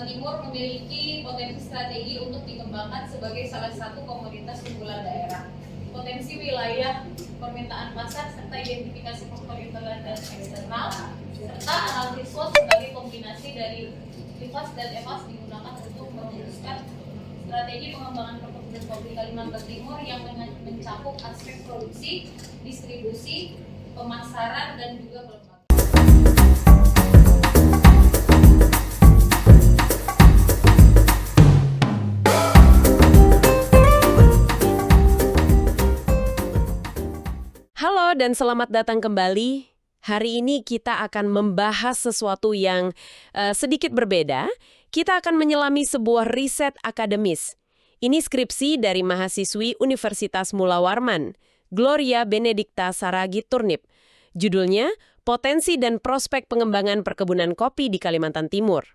Timur memiliki potensi strategi untuk dikembangkan sebagai salah satu komoditas unggulan daerah. Potensi wilayah, permintaan pasar, serta identifikasi faktor internal dan eksternal, serta analisis SWOT sebagai kombinasi dari LIFAS dan EVAS digunakan untuk merumuskan strategi pengembangan perkebunan kopi Kalimantan Timur yang mencakup aspek produksi, distribusi, pemasaran, dan juga pelembagaan. Halo dan selamat datang kembali. Hari ini kita akan membahas sesuatu yang sedikit berbeda. Kita akan menyelami sebuah riset akademis. Ini skripsi dari mahasiswi Universitas Mula Warman, Gloria Benedicta Saragih Turnip. Judulnya, Potensi dan Prospek Pengembangan Perkebunan Kopi di Kalimantan Timur.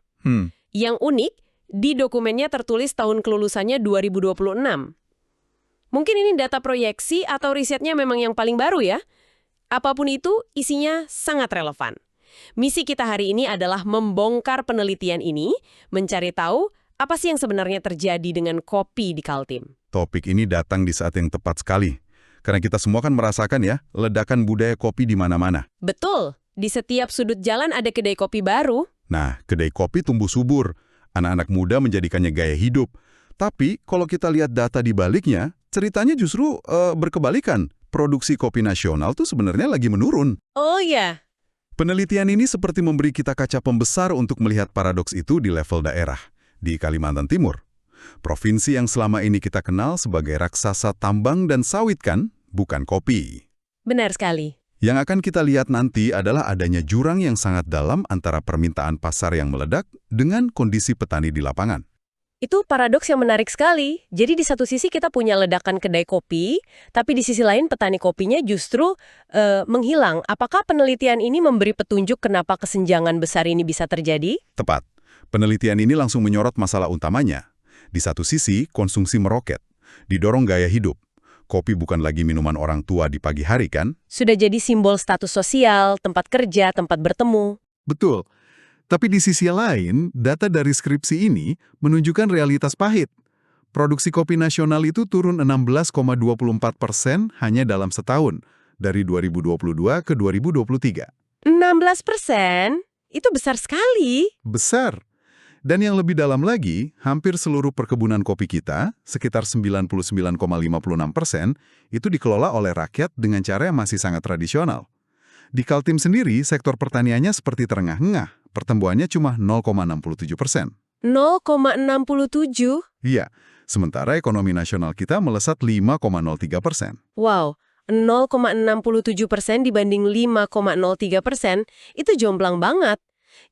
Yang unik, di dokumennya tertulis tahun kelulusannya 2026. Mungkin ini data proyeksi atau risetnya memang yang paling baru ya? Apapun itu, isinya sangat relevan. Misi kita hari ini adalah membongkar penelitian ini, mencari tahu apa sih yang sebenarnya terjadi dengan kopi di Kaltim. Topik ini datang di saat yang tepat sekali. Karena kita semua kan merasakan ya, ledakan budaya kopi di mana-mana. Betul, di setiap sudut jalan ada kedai kopi baru. Nah, kedai kopi tumbuh subur. Anak-anak muda menjadikannya gaya hidup. Tapi kalau kita lihat data di baliknya, ceritanya justru berkebalikan. Produksi kopi nasional tuh sebenarnya lagi menurun. Oh ya. Penelitian ini seperti memberi kita kaca pembesar untuk melihat paradoks itu di level daerah, di Kalimantan Timur. Provinsi yang selama ini kita kenal sebagai raksasa tambang dan sawit kan, bukan kopi. Benar sekali. Yang akan kita lihat nanti adalah adanya jurang yang sangat dalam antara permintaan pasar yang meledak dengan kondisi petani di lapangan. Itu paradoks yang menarik sekali. Jadi di satu sisi kita punya ledakan kedai kopi, tapi di sisi lain petani kopinya justru menghilang. Apakah penelitian ini memberi petunjuk kenapa kesenjangan besar ini bisa terjadi? Tepat. Penelitian ini langsung menyorot masalah utamanya. Di satu sisi, konsumsi meroket. Didorong gaya hidup. Kopi bukan lagi minuman orang tua di pagi hari kan? Sudah jadi simbol status sosial, tempat kerja, tempat bertemu. Betul. Tapi di sisi lain, data dari skripsi ini menunjukkan realitas pahit. Produksi kopi nasional itu turun 16,24% hanya dalam setahun, dari 2022 ke 2023. 16%? Itu besar sekali. Besar. Dan yang lebih dalam lagi, hampir seluruh perkebunan kopi kita, sekitar 99,56%, itu dikelola oleh rakyat dengan cara yang masih sangat tradisional. Di Kaltim sendiri, sektor pertaniannya seperti terengah-engah. Pertumbuhannya cuma 0,67%. 0,67? Iya, sementara ekonomi nasional kita melesat 5,03%. Wow, 0,67% dibanding 5,03%, itu jomplang banget.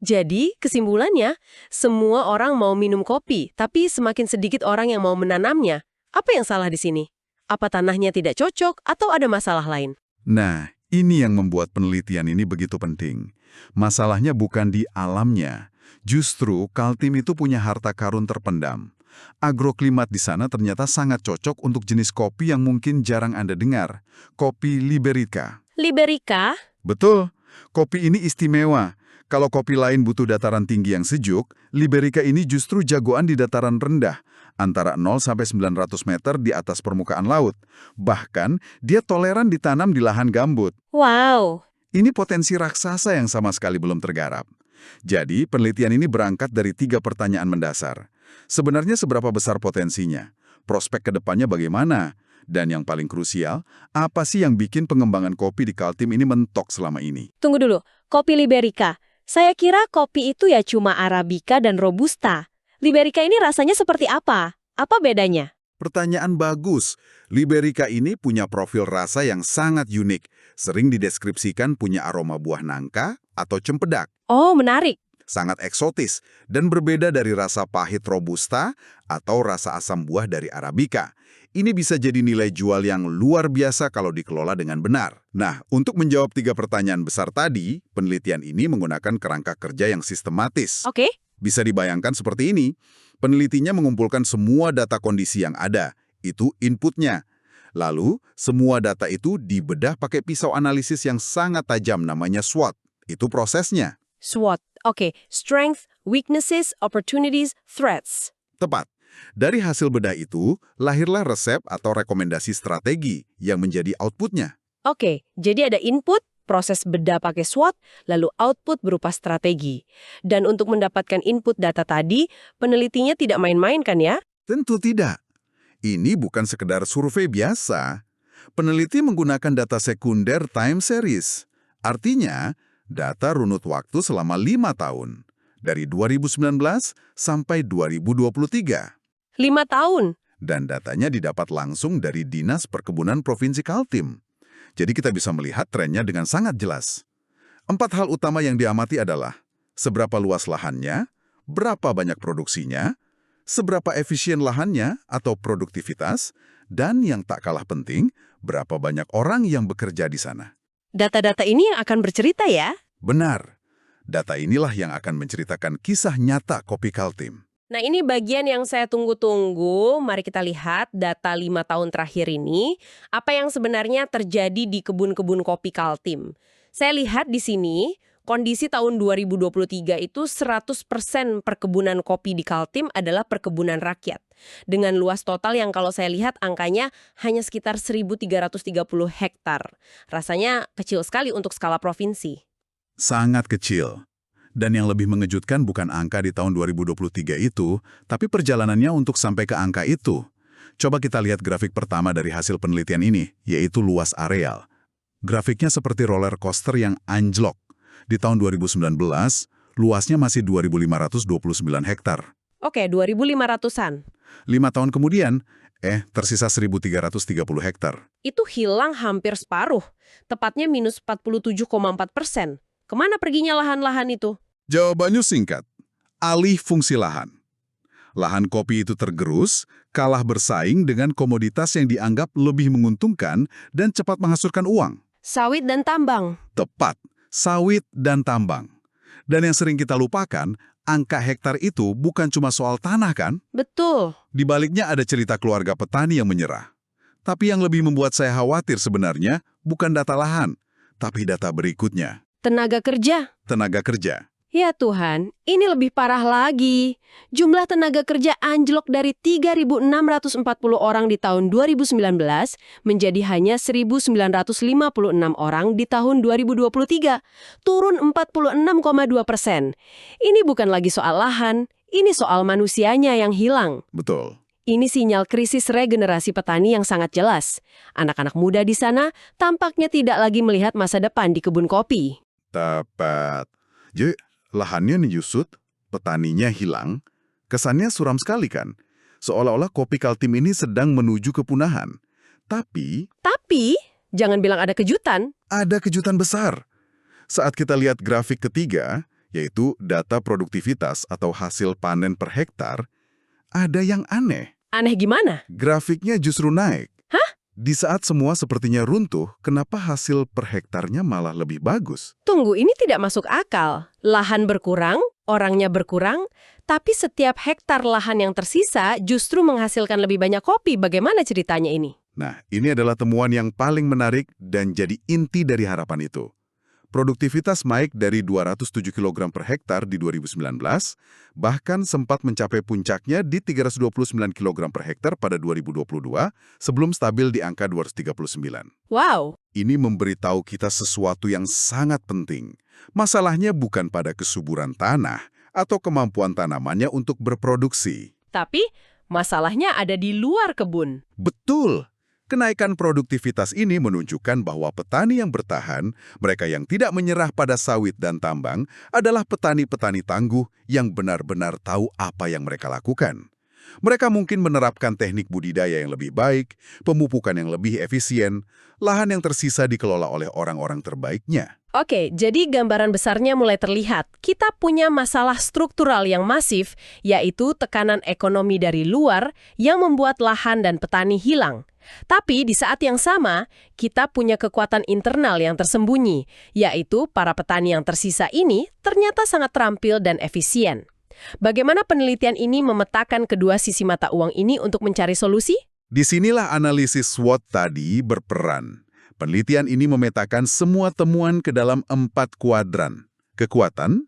Jadi, kesimpulannya, semua orang mau minum kopi, tapi semakin sedikit orang yang mau menanamnya. Apa yang salah di sini? Apa tanahnya tidak cocok atau ada masalah lain? Nah, ini yang membuat penelitian ini begitu penting. Masalahnya bukan di alamnya. Justru Kaltim itu punya harta karun terpendam. Agroklimat di sana ternyata sangat cocok untuk jenis kopi yang mungkin jarang Anda dengar. Kopi Liberica. Liberica? Betul, kopi ini istimewa. Kalau kopi lain butuh dataran tinggi yang sejuk, Liberica ini justru jagoan di dataran rendah, antara 0 sampai 900 meter di atas permukaan laut. Bahkan, dia toleran ditanam di lahan gambut. Wow. Ini potensi raksasa yang sama sekali belum tergarap. Jadi, penelitian ini berangkat dari 3 pertanyaan mendasar. Sebenarnya seberapa besar potensinya? Prospek ke depannya bagaimana? Dan yang paling krusial, apa sih yang bikin pengembangan kopi di Kaltim ini mentok selama ini? Tunggu dulu, kopi Liberica. Saya kira kopi itu ya cuma Arabica dan Robusta. Liberica ini rasanya seperti apa? Apa bedanya? Pertanyaan bagus. Liberica ini punya profil rasa yang sangat unik. Sering dideskripsikan punya aroma buah nangka atau cempedak. Oh, menarik. Sangat eksotis dan berbeda dari rasa pahit Robusta atau rasa asam buah dari Arabica. Ini bisa jadi nilai jual yang luar biasa kalau dikelola dengan benar. Nah, untuk menjawab 3 pertanyaan besar tadi, penelitian ini menggunakan kerangka kerja yang sistematis. Oke. Bisa dibayangkan seperti ini. Penelitinya mengumpulkan semua data kondisi yang ada. Itu inputnya. Lalu, semua data itu dibedah pakai pisau analisis yang sangat tajam namanya SWOT. Itu prosesnya. SWOT. Oke, strength, weaknesses, opportunities, threats. Tepat. Dari hasil bedah itu, lahirlah resep atau rekomendasi strategi yang menjadi outputnya. Oke, jadi ada input, proses bedah pakai SWOT, lalu output berupa strategi. Dan untuk mendapatkan input data tadi, penelitinya tidak main-main kan ya? Tentu tidak. Ini bukan sekedar survei biasa. Peneliti menggunakan data sekunder time series. Artinya, data runut waktu selama 5 tahun. Dari 2019 sampai 2023. 5 tahun. Dan datanya didapat langsung dari Dinas Perkebunan Provinsi Kaltim. Jadi kita bisa melihat trennya dengan sangat jelas. 4 hal utama yang diamati adalah seberapa luas lahannya, berapa banyak produksinya, seberapa efisien lahannya atau produktivitas, dan yang tak kalah penting, berapa banyak orang yang bekerja di sana. Data-data ini akan bercerita ya? Benar. Data inilah yang akan menceritakan kisah nyata kopi Kaltim. Nah, ini bagian yang saya tunggu-tunggu. Mari kita lihat data 5 tahun terakhir ini. Apa yang sebenarnya terjadi di kebun-kebun kopi Kaltim. Saya lihat di sini, kondisi tahun 2023 itu 100% perkebunan kopi di Kaltim adalah perkebunan rakyat. Dengan luas total yang kalau saya lihat angkanya hanya sekitar 1.330 hektar. Rasanya kecil sekali untuk skala provinsi. Sangat kecil. Dan yang lebih mengejutkan bukan angka di tahun 2023 itu, tapi perjalanannya untuk sampai ke angka itu. Coba kita lihat grafik pertama dari hasil penelitian ini, yaitu luas areal. Grafiknya seperti roller coaster yang anjlok. Di tahun 2019, luasnya masih 2.529 hektar. Oke, 2.500-an. 5 tahun kemudian, tersisa 1.330 hektar. Itu hilang hampir separuh, tepatnya minus 47,4%. Kemana perginya lahan-lahan itu? Jawabannya singkat, alih fungsi lahan. Lahan kopi itu tergerus, kalah bersaing dengan komoditas yang dianggap lebih menguntungkan dan cepat menghasilkan uang. Sawit dan tambang. Tepat, sawit dan tambang. Dan yang sering kita lupakan, angka hektar itu bukan cuma soal tanah kan? Betul. Di baliknya ada cerita keluarga petani yang menyerah. Tapi yang lebih membuat saya khawatir sebenarnya bukan data lahan, tapi data berikutnya. Tenaga kerja. Tenaga kerja. Ya Tuhan, ini lebih parah lagi. Jumlah tenaga kerja anjlok dari 3.640 orang di tahun 2019 menjadi hanya 1.956 orang di tahun 2023, turun 46,2%. Ini bukan lagi soal lahan, ini soal manusianya yang hilang. Betul. Ini sinyal krisis regenerasi petani yang sangat jelas. Anak-anak muda di sana tampaknya tidak lagi melihat masa depan di kebun kopi. Tepat. Jadi, lahannya nyusut, petaninya hilang, kesannya suram sekali kan? Seolah-olah kopi Kaltim ini sedang menuju kepunahan. Tapi, jangan bilang ada kejutan. ada kejutan besar. Saat kita lihat grafik ketiga, yaitu data produktivitas atau hasil panen per hektar, ada yang aneh. Aneh gimana? Grafiknya justru naik. Hah? Di saat semua sepertinya runtuh, kenapa hasil per hektarnya malah lebih bagus? Tunggu, ini tidak masuk akal. Lahan berkurang, orangnya berkurang, tapi setiap hektar lahan yang tersisa justru menghasilkan lebih banyak kopi. Bagaimana ceritanya ini? Nah, ini adalah temuan yang paling menarik dan jadi inti dari harapan itu. Produktivitas naik dari 207 kg per hektar di 2019, bahkan sempat mencapai puncaknya di 329 kg per hektar pada 2022, sebelum stabil di angka 239. Wow. Ini memberitahu kita sesuatu yang sangat penting. Masalahnya bukan pada kesuburan tanah atau kemampuan tanamannya untuk berproduksi. Tapi masalahnya ada di luar kebun. Betul. Kenaikan produktivitas ini menunjukkan bahwa petani yang bertahan, mereka yang tidak menyerah pada sawit dan tambang, adalah petani-petani tangguh yang benar-benar tahu apa yang mereka lakukan. Mereka mungkin menerapkan teknik budidaya yang lebih baik, pemupukan yang lebih efisien, lahan yang tersisa dikelola oleh orang-orang terbaiknya. Oke, jadi gambaran besarnya mulai terlihat. Kita punya masalah struktural yang masif, yaitu tekanan ekonomi dari luar yang membuat lahan dan petani hilang. Tapi di saat yang sama, kita punya kekuatan internal yang tersembunyi, yaitu para petani yang tersisa ini ternyata sangat terampil dan efisien. Bagaimana penelitian ini memetakan kedua sisi mata uang ini untuk mencari solusi? Disinilah analisis SWOT tadi berperan. Penelitian ini memetakan semua temuan ke dalam 4 kuadran: kekuatan,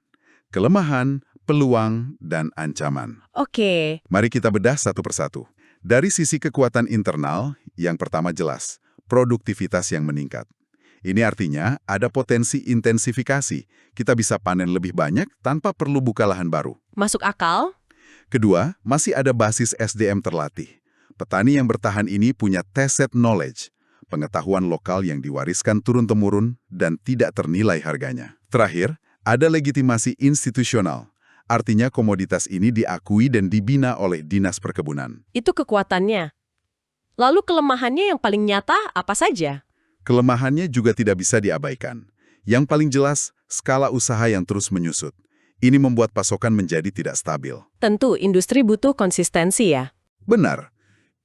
kelemahan, peluang, dan ancaman. Oke, Mari kita bedah satu persatu. Dari sisi kekuatan internal, yang pertama jelas, produktivitas yang meningkat. Ini artinya ada potensi intensifikasi. Kita bisa panen lebih banyak tanpa perlu buka lahan baru. masuk akal? Kedua, masih ada basis SDM terlatih. Petani yang bertahan ini punya tacit knowledge, pengetahuan lokal yang diwariskan turun-temurun dan tidak ternilai harganya. Terakhir, ada legitimasi institusional. Artinya komoditas ini diakui dan dibina oleh Dinas Perkebunan. Itu kekuatannya. Lalu kelemahannya yang paling nyata apa saja? Kelemahannya juga tidak bisa diabaikan. Yang paling jelas, skala usaha yang terus menyusut. Ini membuat pasokan menjadi tidak stabil. Tentu industri butuh konsistensi ya. Benar,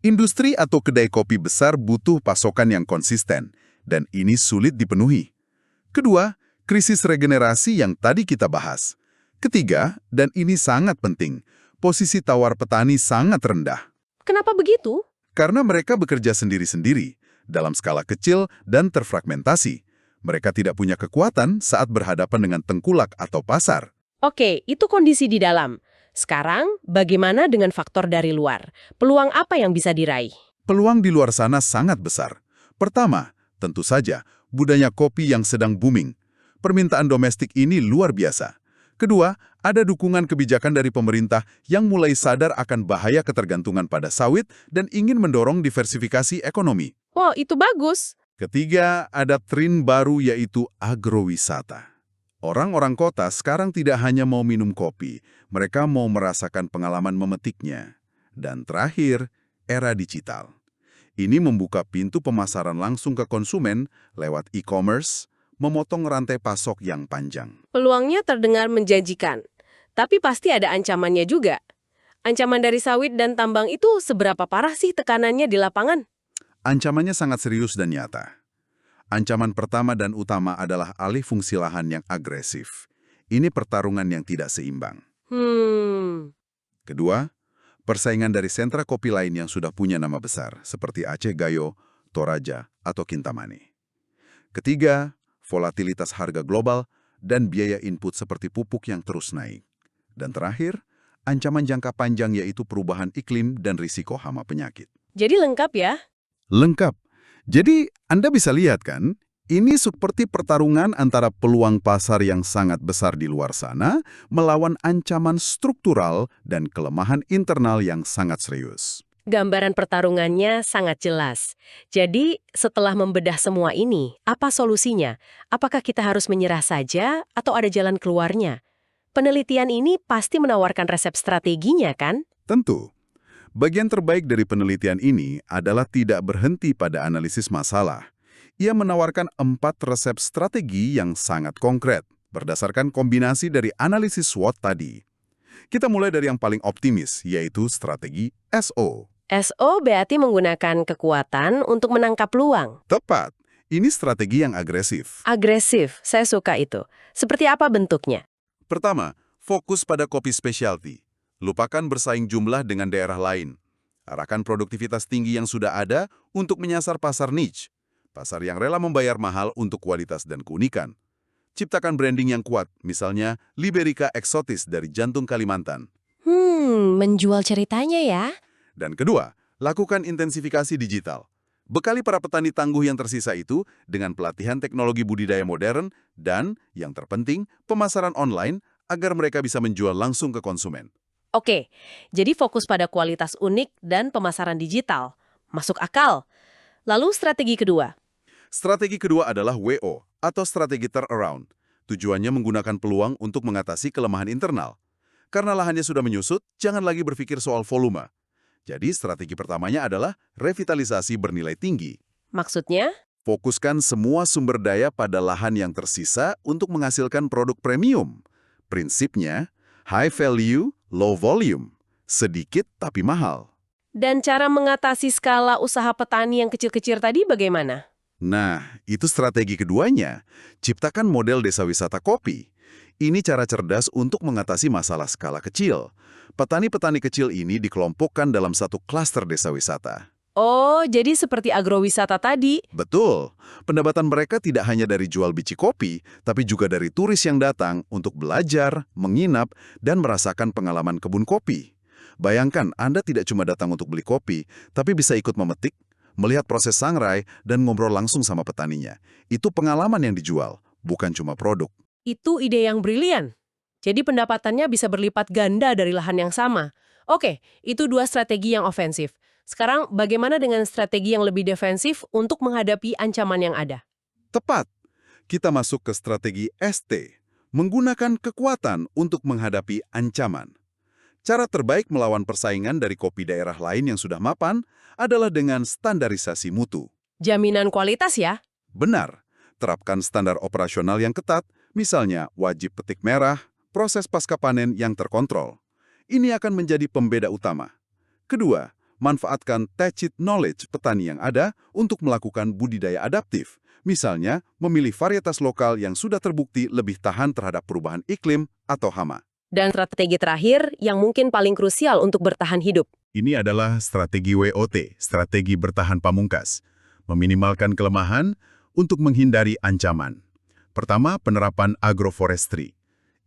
industri atau kedai kopi besar butuh pasokan yang konsisten, dan ini sulit dipenuhi. Kedua, krisis regenerasi yang tadi kita bahas. Ketiga, dan ini sangat penting, posisi tawar petani sangat rendah. Kenapa begitu? Karena mereka bekerja sendiri-sendiri, dalam skala kecil dan terfragmentasi. Mereka tidak punya kekuatan saat berhadapan dengan tengkulak atau pasar. Oke, itu kondisi di dalam. Sekarang, bagaimana dengan faktor dari luar? Peluang apa yang bisa diraih? Peluang di luar sana sangat besar. Pertama, tentu saja, budaya kopi yang sedang booming. Permintaan domestik ini luar biasa. Kedua, ada dukungan kebijakan dari pemerintah yang mulai sadar akan bahaya ketergantungan pada sawit dan ingin mendorong diversifikasi ekonomi. Wow, itu bagus. Ketiga, ada tren baru yaitu agrowisata. Orang-orang kota sekarang tidak hanya mau minum kopi, mereka mau merasakan pengalaman memetiknya. Dan terakhir, era digital. Ini membuka pintu pemasaran langsung ke konsumen lewat e-commerce, memotong rantai pasok yang panjang. Peluangnya terdengar menjanjikan. Tapi pasti ada ancamannya juga. Ancaman dari sawit dan tambang itu seberapa parah sih tekanannya di lapangan? Ancamannya sangat serius dan nyata. Ancaman pertama dan utama adalah alih fungsi lahan yang agresif. Ini pertarungan yang tidak seimbang. Kedua, persaingan dari sentra kopi lain yang sudah punya nama besar, seperti Aceh Gayo, Toraja, atau Kintamani. Ketiga, volatilitas harga global dan biaya input seperti pupuk yang terus naik. Dan terakhir, ancaman jangka panjang yaitu perubahan iklim dan risiko hama penyakit. Jadi lengkap ya? Lengkap. Jadi, Anda bisa lihat kan, ini seperti pertarungan antara peluang pasar yang sangat besar di luar sana melawan ancaman struktural dan kelemahan internal yang sangat serius. Gambaran pertarungannya sangat jelas. Jadi, setelah membedah semua ini, apa solusinya? Apakah kita harus menyerah saja atau ada jalan keluarnya? Penelitian ini pasti menawarkan resep strateginya, kan? Tentu. Bagian terbaik dari penelitian ini adalah tidak berhenti pada analisis masalah. Ia menawarkan 4 resep strategi yang sangat konkret, berdasarkan kombinasi dari analisis SWOT tadi. Kita mulai dari yang paling optimis, yaitu strategi SO. SO berarti menggunakan kekuatan untuk menangkap peluang. Tepat, ini strategi yang agresif. Agresif, saya suka itu. Seperti apa bentuknya? Pertama, fokus pada kopi specialty. Lupakan bersaing jumlah dengan daerah lain. Arahkan produktivitas tinggi yang sudah ada untuk menyasar pasar niche. Pasar yang rela membayar mahal untuk kualitas dan keunikan. Ciptakan branding yang kuat, misalnya Liberica Exotis dari jantung Kalimantan. Menjual ceritanya ya? Dan kedua, lakukan intensifikasi digital. Bekali para petani tangguh yang tersisa itu dengan pelatihan teknologi budidaya modern dan, yang terpenting, pemasaran online agar mereka bisa menjual langsung ke konsumen. Oke, jadi fokus pada kualitas unik dan pemasaran digital. Masuk akal. Lalu strategi kedua? Strategi kedua adalah WO, atau strategi turnaround. Tujuannya menggunakan peluang untuk mengatasi kelemahan internal. Karena lahannya sudah menyusut, jangan lagi berpikir soal volume. Jadi strategi pertamanya adalah revitalisasi bernilai tinggi. Maksudnya? Fokuskan semua sumber daya pada lahan yang tersisa untuk menghasilkan produk premium. Prinsipnya, high value, low volume. Sedikit tapi mahal. Dan cara mengatasi skala usaha petani yang kecil-kecil tadi bagaimana? Nah, itu strategi keduanya. Ciptakan model desa wisata kopi. Ini cara cerdas untuk mengatasi masalah skala kecil. Petani-petani kecil ini dikelompokkan dalam satu klaster desa wisata. Oh, jadi seperti agrowisata tadi. Betul, pendapatan mereka tidak hanya dari jual biji kopi, tapi juga dari turis yang datang untuk belajar, menginap, dan merasakan pengalaman kebun kopi. Bayangkan, Anda tidak cuma datang untuk beli kopi, tapi bisa ikut memetik, melihat proses sangrai, dan ngobrol langsung sama petaninya. Itu pengalaman yang dijual, bukan cuma produk. Itu ide yang brilian. Jadi pendapatannya bisa berlipat ganda dari lahan yang sama. Oke, itu 2 strategi yang ofensif. Sekarang bagaimana dengan strategi yang lebih defensif untuk menghadapi ancaman yang ada? Tepat. Kita masuk ke strategi ST, menggunakan kekuatan untuk menghadapi ancaman. Cara terbaik melawan persaingan dari kopi daerah lain yang sudah mapan adalah dengan standarisasi mutu. Jaminan kualitas ya? Benar, terapkan standar operasional yang ketat, misalnya wajib petik merah, proses pasca panen yang terkontrol. Ini akan menjadi pembeda utama. Kedua, manfaatkan tacit knowledge petani yang ada untuk melakukan budidaya adaptif. Misalnya, memilih varietas lokal yang sudah terbukti lebih tahan terhadap perubahan iklim atau hama. Dan strategi terakhir yang mungkin paling krusial untuk bertahan hidup. Ini adalah strategi WOT, strategi bertahan pamungkas. Meminimalkan kelemahan untuk menghindari ancaman. Pertama, penerapan agroforestry.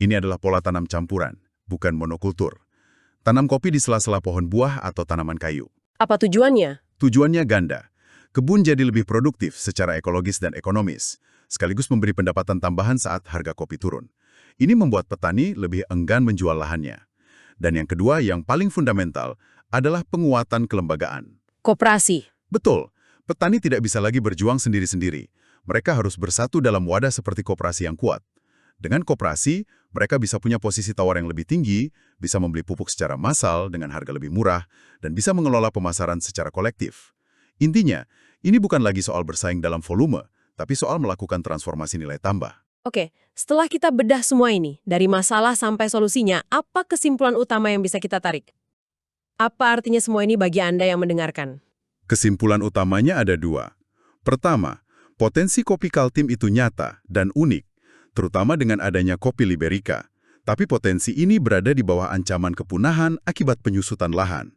Ini adalah pola tanam campuran, bukan monokultur. Tanam kopi di sela-sela pohon buah atau tanaman kayu. Apa tujuannya? Tujuannya ganda. Kebun jadi lebih produktif secara ekologis dan ekonomis, sekaligus memberi pendapatan tambahan saat harga kopi turun. Ini membuat petani lebih enggan menjual lahannya. Dan yang kedua, yang paling fundamental, adalah penguatan kelembagaan. Koperasi. Betul, petani tidak bisa lagi berjuang sendiri-sendiri. Mereka harus bersatu dalam wadah seperti koperasi yang kuat. Dengan koperasi, mereka bisa punya posisi tawar yang lebih tinggi, bisa membeli pupuk secara massal dengan harga lebih murah, dan bisa mengelola pemasaran secara kolektif. Intinya, ini bukan lagi soal bersaing dalam volume, tapi soal melakukan transformasi nilai tambah. Oke, setelah kita bedah semua ini, dari masalah sampai solusinya, apa kesimpulan utama yang bisa kita tarik? Apa artinya semua ini bagi Anda yang mendengarkan? Kesimpulan utamanya ada 2. Pertama, potensi kopi Kaltim itu nyata dan unik, terutama dengan adanya kopi Liberica. Tapi potensi ini berada di bawah ancaman kepunahan akibat penyusutan lahan.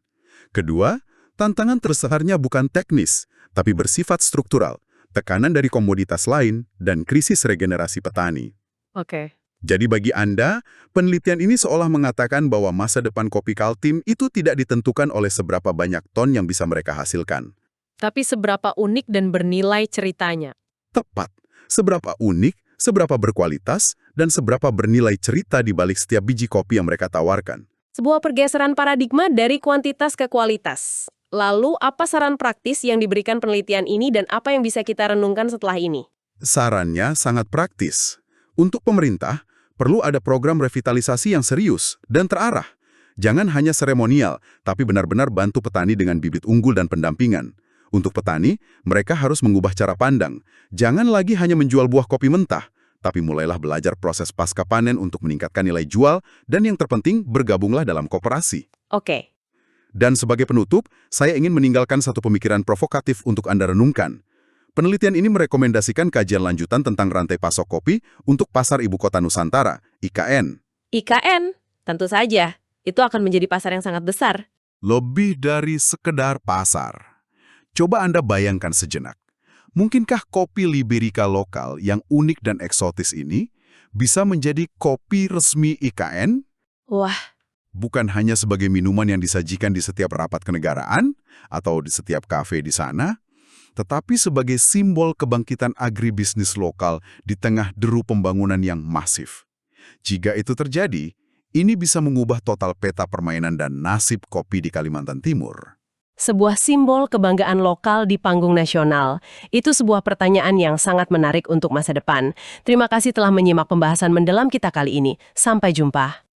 Kedua, tantangan terbesarnya bukan teknis, tapi bersifat struktural, tekanan dari komoditas lain, dan krisis regenerasi petani. Oke. Jadi bagi Anda, penelitian ini seolah mengatakan bahwa masa depan kopi Kaltim itu tidak ditentukan oleh seberapa banyak ton yang bisa mereka hasilkan. Tapi seberapa unik dan bernilai ceritanya? Tepat, seberapa unik, seberapa berkualitas, dan seberapa bernilai cerita di balik setiap biji kopi yang mereka tawarkan. Sebuah pergeseran paradigma dari kuantitas ke kualitas. Lalu, apa saran praktis yang diberikan penelitian ini dan apa yang bisa kita renungkan setelah ini? Sarannya sangat praktis. Untuk pemerintah, perlu ada program revitalisasi yang serius dan terarah. Jangan hanya seremonial, tapi benar-benar bantu petani dengan bibit unggul dan pendampingan. Untuk petani, mereka harus mengubah cara pandang. Jangan lagi hanya menjual buah kopi mentah, tapi mulailah belajar proses pasca panen untuk meningkatkan nilai jual, dan yang terpenting, bergabunglah dalam koperasi. Oke. Dan sebagai penutup, saya ingin meninggalkan satu pemikiran provokatif untuk Anda renungkan. Penelitian ini merekomendasikan kajian lanjutan tentang rantai pasok kopi untuk Pasar Ibu Kota Nusantara, IKN. IKN, tentu saja. Itu akan menjadi pasar yang sangat besar. Lebih dari sekedar pasar. Coba Anda bayangkan sejenak. Mungkinkah kopi Liberica lokal yang unik dan eksotis ini bisa menjadi kopi resmi IKN? Wah. Bukan hanya sebagai minuman yang disajikan di setiap rapat kenegaraan atau di setiap kafe di sana, tetapi sebagai simbol kebangkitan agribisnis lokal di tengah deru pembangunan yang masif. Jika itu terjadi, ini bisa mengubah total peta permainan dan nasib kopi di Kalimantan Timur. Sebuah simbol kebanggaan lokal di panggung nasional. Itu sebuah pertanyaan yang sangat menarik untuk masa depan. Terima kasih telah menyimak pembahasan mendalam kita kali ini. Sampai jumpa.